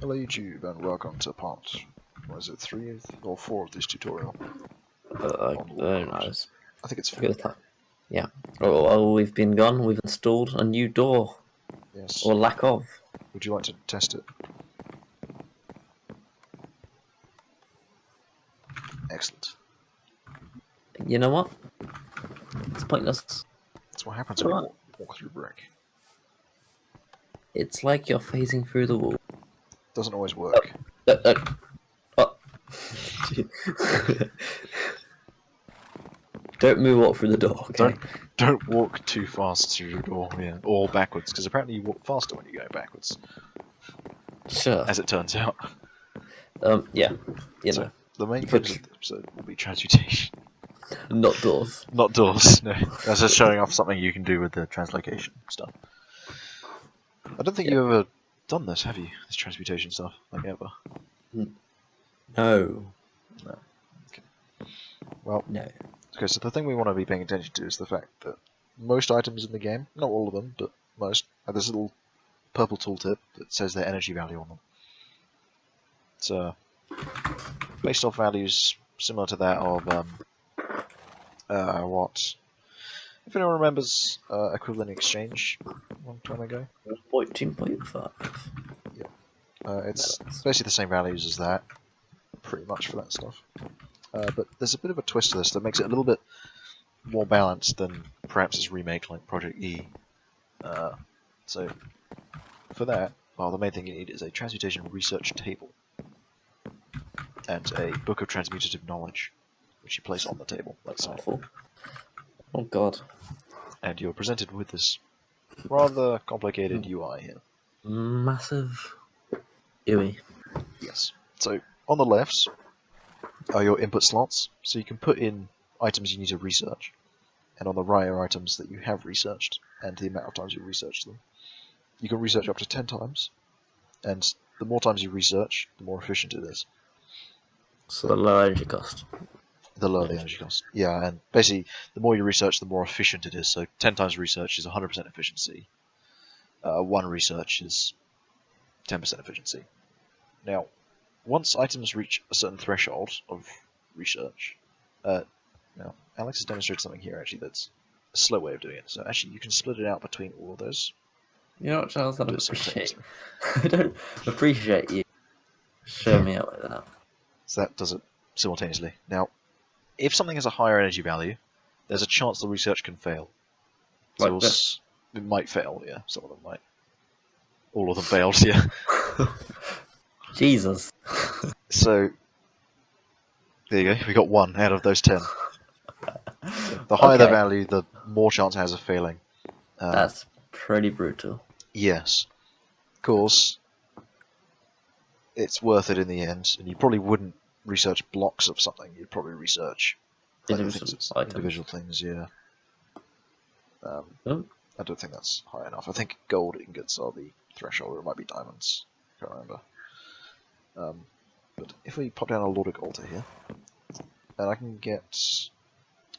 Hello YouTube and welcome to part, what is it, 3 or 4 of this tutorial? I don't know. I think it's 4. Yeah. Oh, we've been gone. We've installed a new door. Yes. Or lack of. Would you like to test it? Excellent. You know what? It's pointless. That's what happens when you walk through brick. It's like you're phasing through the wall. Doesn't always work. Oh. Don't walk through the door, okay? Don't walk too fast through the door, yeah. Or backwards, because apparently you walk faster when you go backwards. Sure. As it turns out. Yeah. You so know. The main focus of the episode will be transmutation. Not doors. Not doors, no. That's just showing off something you can do with the translocation stuff. I don't think you've ever done this, have you? This transmutation stuff, like ever? No. No. Okay. Well, no. Okay, so the thing we want to be paying attention to is the fact that most items in the game, not all of them, but most, have this little purple tooltip that says their energy value on them. It's based off values similar to that of what? If anyone remembers equivalent exchange a long time ago. 14.5. Yeah. It's basically the same values as that, pretty much for that stuff. But there's a bit of a twist to this that makes it a little bit more balanced than perhaps its remake like Project E. So for that, well, the main thing you need is a transmutation research table and a book of transmutative knowledge, which you place on the table, like so. Oh god. And you're presented with this rather complicated UI here. Massive UI. Yes. So on the left are your input slots, so you can put in items you need to research, and on the right are items that you have researched and the amount of times you researched them. You can research up to 10 times, and the more times you research, the more efficient it is. So the lower energy cost. The lower the energy cost. Yeah, and basically, the more you research, the more efficient it is. So 10 times research is 100% efficiency. 1 research is 10% efficiency. Now, once items reach a certain threshold of research, now Alex has demonstrated something here actually that's a slow way of doing it. So actually, you can split it out between all of those. You know what, Charles? I don't appreciate. I don't appreciate you. Show me out like that. So that does it simultaneously. Now, if something has a higher energy value, there's a chance the research can fail. So like this. It might fail, yeah. Some of them might. All of them failed, yeah. Jesus. So, there you go. We got 1 out of those 10. So the higher the value, the more chance it has of failing. That's pretty brutal. Yes. Of course, it's worth it in the end, and you probably wouldn't research blocks of something. You'd probably research individual things, yeah. I don't think that's high enough. I think gold ingots are the threshold, or it might be diamonds. I can't remember. But if we pop down a lordic altar here, and I can get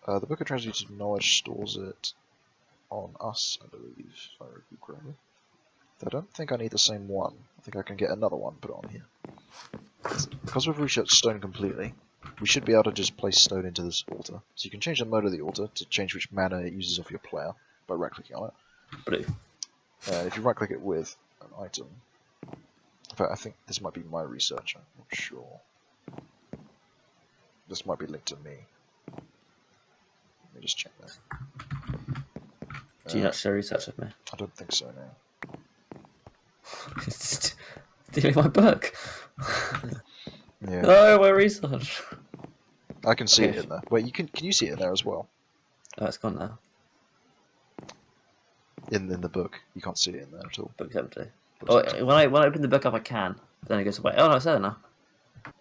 the Book of Transmuted Knowledge stores it on us, I believe, if I recall correctly. I don't think I need the same one. I think I can get another one put on here. Because we've researched stone completely, we should be able to just place stone into this altar. So you can change the mode of the altar to change which mana it uses off your player by right-clicking on it. Blue. If you right-click it with an item, in fact, I think this might be my research. I'm not sure. This might be linked to me. Let me just check that. Do you not share research with me? I don't think so now. Stealing my book. Yeah. Oh, my research. I can see it in there. Wait, can you see it in there as well? Oh, it's gone now. In the book, you can't see it in there at all. Book's empty. Oh, when I open the book up, I can. Then it goes away. Oh no, it's there now.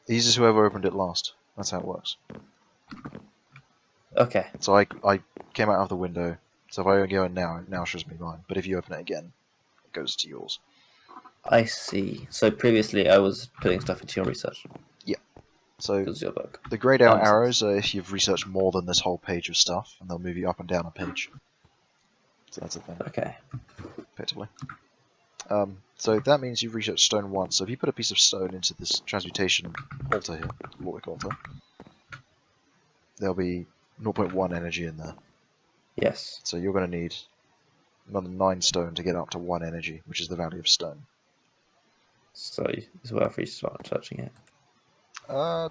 It uses whoever opened it last. That's how it works. Okay. So I came out of the window. So if I go in now, it now shows me mine. But if you open it again, it goes to yours. I see. So previously I was putting stuff into your research. Yeah. So your book. The greyed out arrows are if you've researched more than this whole page of stuff, and they'll move you up and down a page. So that's the thing. Okay. Effectively. So that means you've researched stone once. So if you put a piece of stone into this transmutation altar here, lordic altar, there'll be 0.1 energy in there. Yes. So you're going to need another 9 stone to get up to 1 energy, which is the value of stone. So it's worth you start touching it.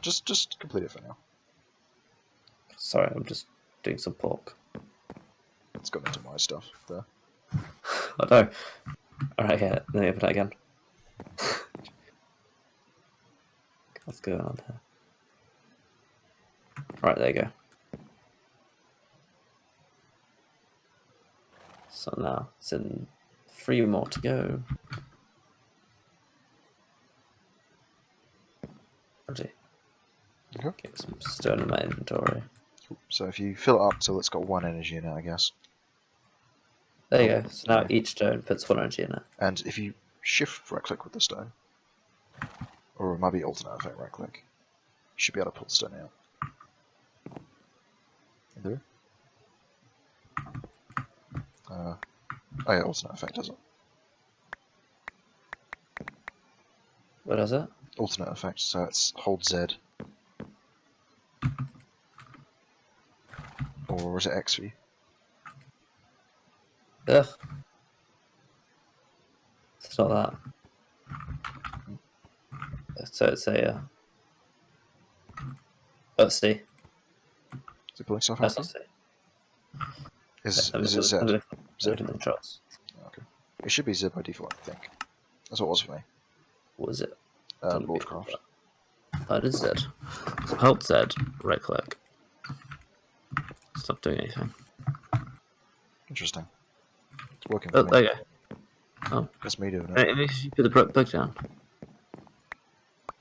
Just complete it for now. Sorry, I'm just doing some pork. It's gone into my stuff there. Oh no. Alright, yeah, let me open that again. What's going on there? Right, there you go. So now it's in 3 more to go. Okay. Get some stone in my inventory. Cool. So if you fill it up till it's got 1 energy in it, I guess. There you go. So now each stone puts 1 energy in it. And if you shift right click with the stone, or it might be alternate effect right click, you should be able to pull the stone out. There. Oh yeah, alternate effect does it. What is it? Alternate effect, so it's hold Z. Or is it X for you? Ugh. It's not that. So it's a let's see. Is it pulling stuff That's out? not C. Is it Z? Z? Okay. It should be Z by default, I think. That's what it was for me. What is it? Lordcraft. Oh, it is Z. So hold Z, right click. Stop doing anything. Interesting. It's working Oh, for me. there you go. Oh. That's me doing it. Maybe you put the book down.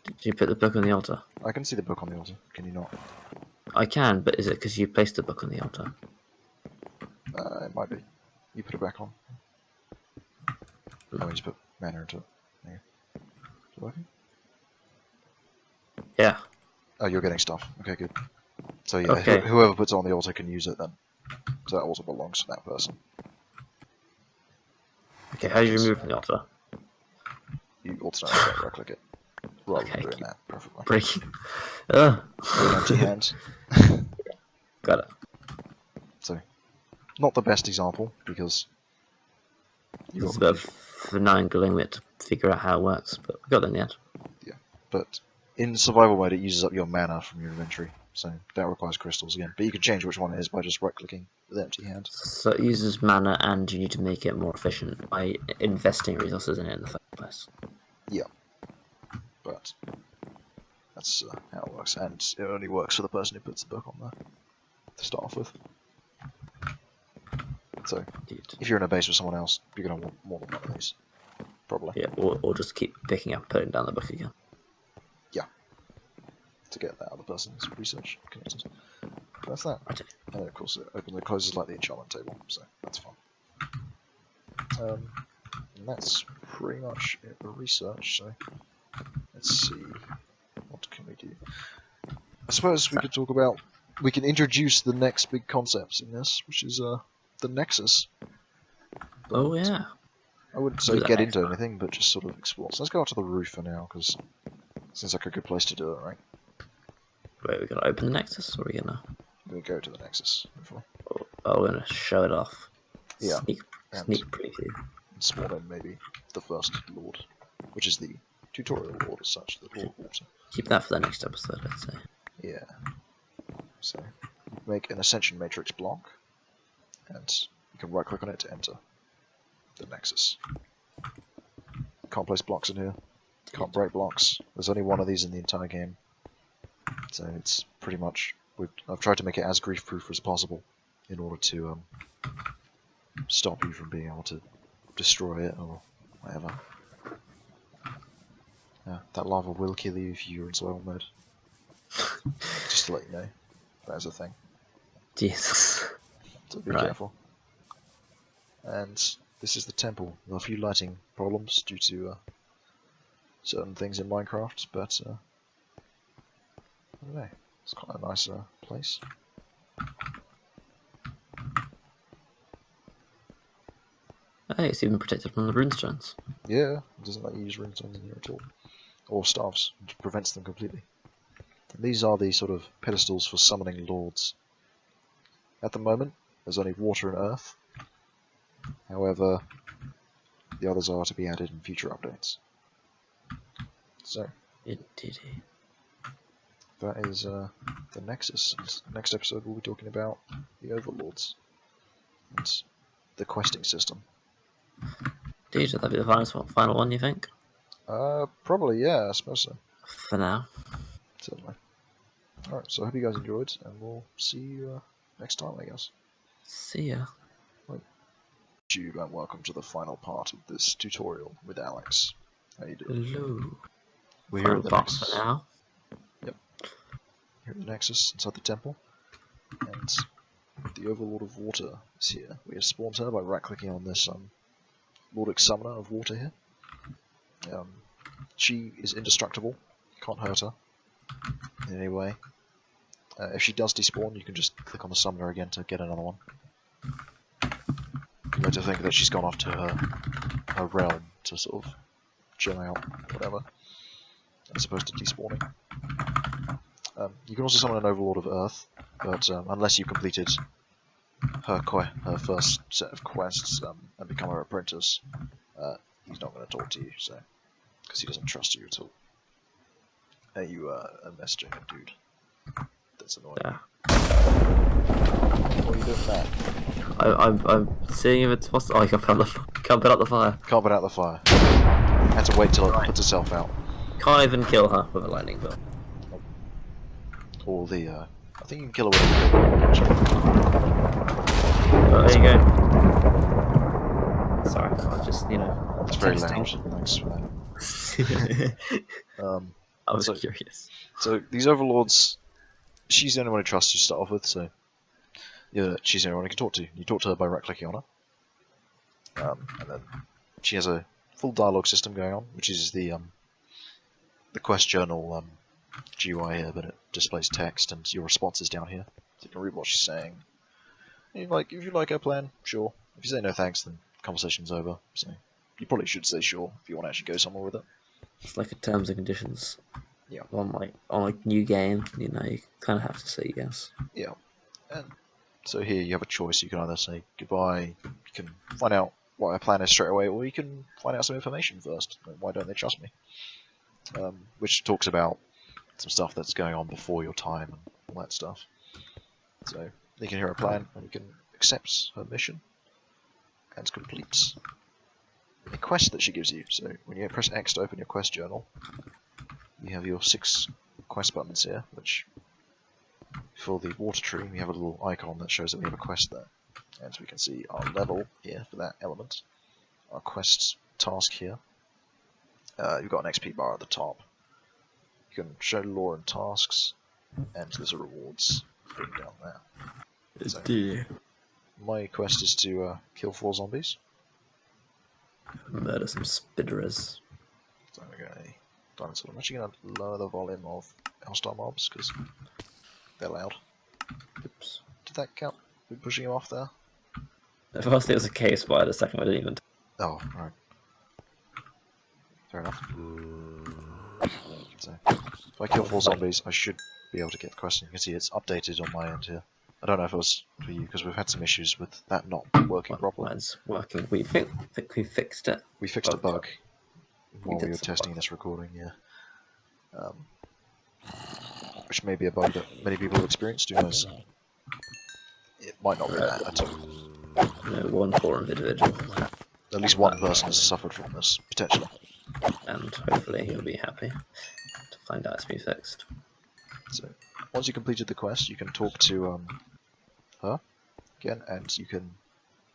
Did you put the book on the altar? I can see the book on the altar. Can you not? I can, but is it because you placed the book on the altar? It might be. You put it back on. I mean, just put mana into it. There. Is it working? Yeah. Oh, you're getting stuff. Okay, good. So yeah, Okay. whoever puts it on the altar can use it then. So that altar belongs to that person. Okay, how do you remove from the altar? You alternate effect, right click it. Rather than doing that, perfectly. Breaking. An empty hand. Got it. So, not the best example, because... It's a bit of finagling with to figure out how it works, but we got there in the end. Yeah, but in survival mode it uses up your mana from your inventory, so that requires crystals again. But you can change which one it is by just right-clicking with empty hand. So it uses mana, and you need to make it more efficient by investing resources in it in the first place. Yeah, but that's how it works, and it only works for the person who puts the book on there to start off with. So, if you're in a base with someone else, you're going to want more than one of these. Probably. Yeah, or just keep picking up and putting down the book again. Yeah. To get that other person's research connected. That's that. Okay. And then, of course, it opens and closes like the enchantment table, so that's fun. And that's pretty much it for research, so let's see. What can we do? I suppose we could talk about... We can introduce the next big concepts in this, which is the Nexus. But oh yeah. I wouldn't say get into anything, but just sort of explore. So let's go out to the roof for now, because it seems like a good place to do it, right? Wait, we gotta open the Nexus, or are we gonna... We're going to go to the Nexus, hopefully. Oh, we're gonna show it off. Yeah. Sneak preview. And spawn in maybe the first Lord, which is the tutorial Lord as such, the Lord Water. Keep that for the next episode, I'd say. Yeah. So, make an Ascension Matrix block, and you can right click on it to enter the Nexus. Can't place blocks in here, can't break blocks. There's only one of these in the entire game, so it's pretty much... I've tried to make it as grief-proof as possible in order to stop you from being able to destroy it or whatever. That lava will kill you if you're in survival mode. Just to let you know, that is a thing. Jesus. So be careful. And this is the temple. There are a few lighting problems due to certain things in Minecraft, but I don't know. It's quite a nice place. Hey, it's even protected from the runestones. Yeah, it doesn't let you use ringtones in here at all. Or staffs, it prevents them completely. And these are the sort of pedestals for summoning lords. At the moment, there's only water and earth. However, the others are to be added in future updates. So, Indeed. that is the Nexus. Next episode we'll be talking about the Overlords and the questing system. Indeed, that'll be the final one, you think? Probably, yeah, I suppose so. For now. Certainly. Alright, so I hope you guys enjoyed, and we'll see you next time, I guess. See ya. YouTube, and welcome to the final part of this tutorial with Alex. How you doing? Hello. We're here at the Nexus. For now. Yep. Here at the Nexus, inside the temple, and the Overlord of Water is here. We have spawned her by right-clicking on this lordic summoner of water here. She is indestructible. You can't hurt her in any way. If she does despawn, you can just click on the summoner again to get another one. You know, to think that she's gone off to her realm to sort of chill out, whatever, as opposed to despawning. You can also summon an Overlord of Earth, but unless you completed her first set of quests and become her apprentice, he's not going to talk to you, so because he doesn't trust you at all. You are messaging a dude. That's annoying. Yeah. What are you doing now? I'm seeing if it's possible. Oh, you can't put out the fire. Can't put out the fire. Had to wait till it puts itself out. Can't even kill her with a lightning bolt. Or the, I think you can kill her with a actually. Oh, there you go. Sorry, I was just, It's very testing. loud. Thanks for that. I was curious. So these Overlords, she's the only one who trusts you to start off with, so yeah, she's the only one you can talk to. You talk to her by right-clicking on her. And then she has a full dialogue system going on, which is the quest journal GUI here, but it displays text and your responses down here, so you can read what she's saying. And if you like her plan, sure. If you say no thanks, then the conversation's over. So you probably should say sure if you want to actually go somewhere with it. It's like a terms and conditions. Yeah. On new game, you kind of have to say yes. Yeah. And so here you have a choice. You can either say goodbye, you can find out what her plan is straight away, or you can find out some information first. Like, why don't they trust me? Which talks about some stuff that's going on before your time and all that stuff. So you can hear her plan, and you can accept her mission and complete a quest that she gives you. So when you press X to open your quest journal, you have your 6 quest buttons here, which for the water tree we have a little icon that shows that we have a quest there. And so we can see our level here for that element, our quest task here. You've got an XP bar at the top. You can show lore and tasks, and there's a rewards thing down there. So, my quest is to kill 4 zombies. Murder some spidderers. So I'm actually going to lower the volume of hostile mobs because they're loud. Oops. Did that count? We're pushing him off there? The first thing was a cave spider, the second one I didn't even. Oh, right. Fair enough. So, if I kill 4 zombies, I should be able to get the quest. You can see it's updated on my end here. I don't know if it was for you, because we've had some issues with that not working properly. Mine's working. We think we fixed it. We fixed a bug while we were some testing this recording, yeah. Which may be a bug that many people have experienced, who knows. It might not be that at all. No, one poor individual. At least one person has suffered from this, potentially. And hopefully he'll be happy to find out it's been fixed. So, once you completed the quest, you can talk to her again, and you can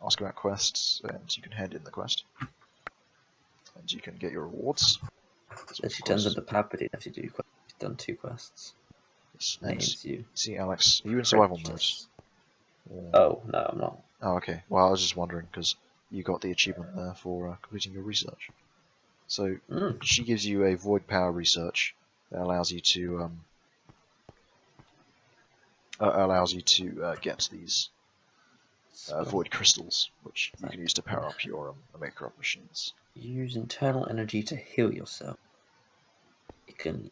ask about quests, and you can hand in the quest. And you can get your rewards. And she turns into Palpatine if you do you've done 2 quests. Yes, Names you. See, Alex, are you in survival mode? Oh, no, I'm not. Oh, okay. Well, I was just wondering, because you got the achievement there for completing your research. So, she gives you a void power research that allows you to get these void crystals, which you can use to power up your maker-up machines. Use internal energy to heal yourself. It can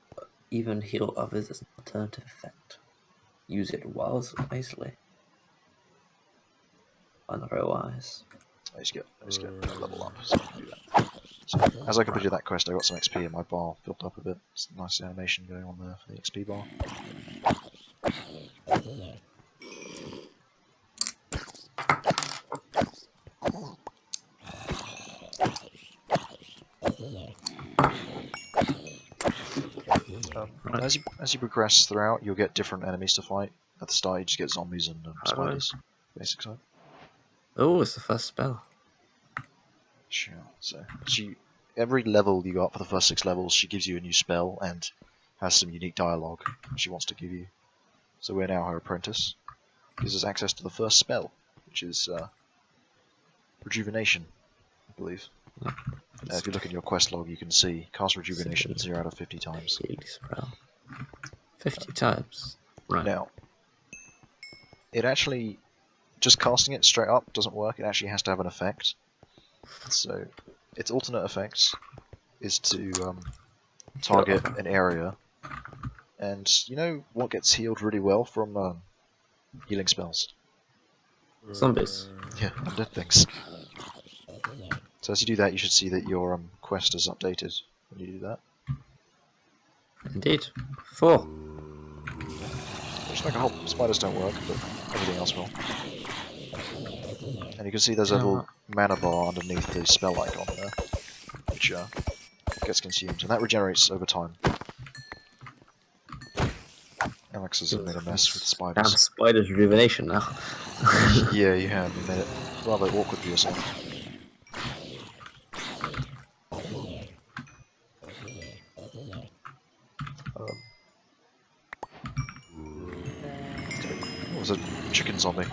even heal others as an alternative effect. Use it wisely. Otherwise. I just get level up, so I can do that. So, as I completed that quest, I got some XP and my bar built up a bit. It's a nice animation going on there for the XP bar. As you progress throughout, you'll get different enemies to fight. At the start, you just get zombies and spiders. Basic side. Oh, it's the first spell. Sure. So every level you go up for the first 6 levels, she gives you a new spell and has some unique dialogue she wants to give you. So we're now her apprentice. Gives us access to the first spell, which is Rejuvenation, I believe. Yeah. If you look in your quest log, you can see cast Rejuvenation 0 out of 50 times. 50 times. Right. Now, it actually, just casting it straight up doesn't work. It actually has to have an effect. So, its alternate effect is to target an area. And you know what gets healed really well from healing spells? Zombies. Yeah, undead things. So as you do that, you should see that your quest is updated when you do that. Indeed. 4. Which like a whole spiders don't work, but everything else will. And you can see there's a little mana bar underneath the spell icon there, which gets consumed, and that regenerates over time. Alex has made a mess with spiders. Damn spiders rejuvenation now. Yeah, you have. You made it rather awkward for yourself. What was a chicken zombie?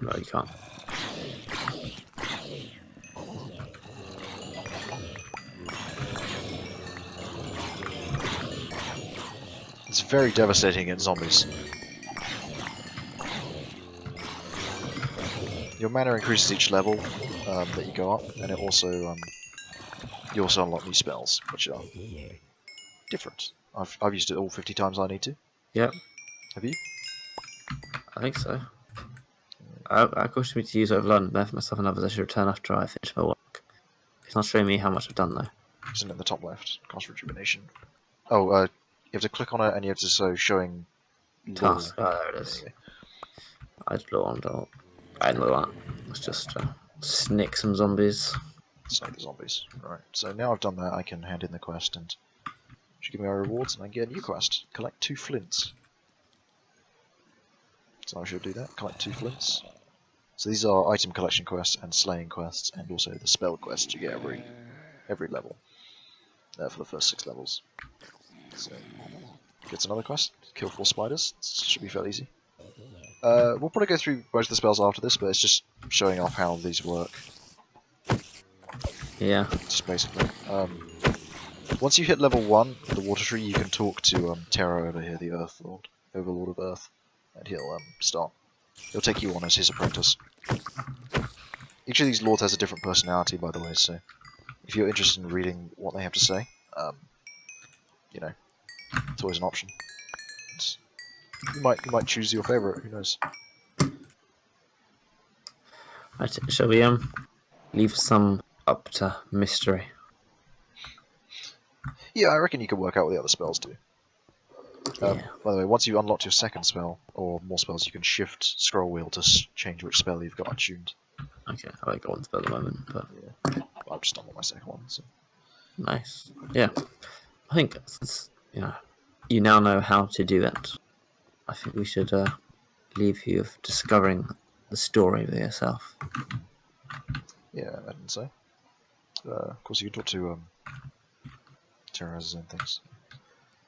No, you can't. It's very devastating against zombies. Your mana increases each level that you go up, and it also you also unlock new spells, which are different. I've used it all 50 times I need to. Yep. Have you? I think so. I caused me to use Overlord and for myself and others. I should return after I finish my work. It's not showing me how much I've done though. Isn't it in the top left? Cast Rejuvenation. Oh, you have to click on it and you have to showing task. Oh, there it is. Anyway. I just blew on all. I know that. Let's just snick some zombies. Snick the zombies. Right. So now I've done that, I can hand in the quest and should give me my rewards, and I get a new quest. Collect 2 flints. So I should do that. Collect 2 flints. So these are item collection quests and slaying quests, and also the spell quests you get every level for the first 6 levels. So gets another quest. Kill 4 spiders. This should be fairly easy. We'll probably go through most of the spells after this, but it's just showing off how these work. Yeah. Just basically. Once you hit level 1, the water tree, you can talk to Terra over here, the Earth Lord, Overlord of Earth, and he'll take you on as his apprentice. Each of these lords has a different personality, by the way, so if you're interested in reading what they have to say, you know, it's always an option. You might choose your favourite, who knows. Right, shall we leave some up to mystery? Yeah, I reckon you can work out what the other spells do. By the way, once you unlocked your second spell, or more spells, you can shift scroll wheel to change which spell you've got attuned. Okay, I won't go on spell at the moment, but... Yeah, I've just unlocked my second one, so... Nice. Yeah. I think, since, you now know how to do that, I think we should leave you of discovering the story for yourself. Yeah, I didn't say. Of course, you can talk to Terra has his own things.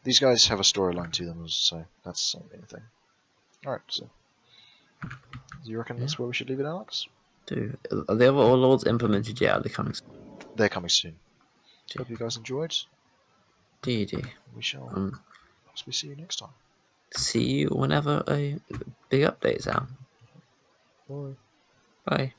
These guys have a storyline to them, so that's the main thing. Alright, so... Do you reckon that's where we should leave it, Alex? Are the other Overlords implemented yet? Are they coming soon? They're coming soon. Hope you guys enjoyed. Indeed. We shall possibly see you next time. see you whenever a big update's out. Bye. Bye.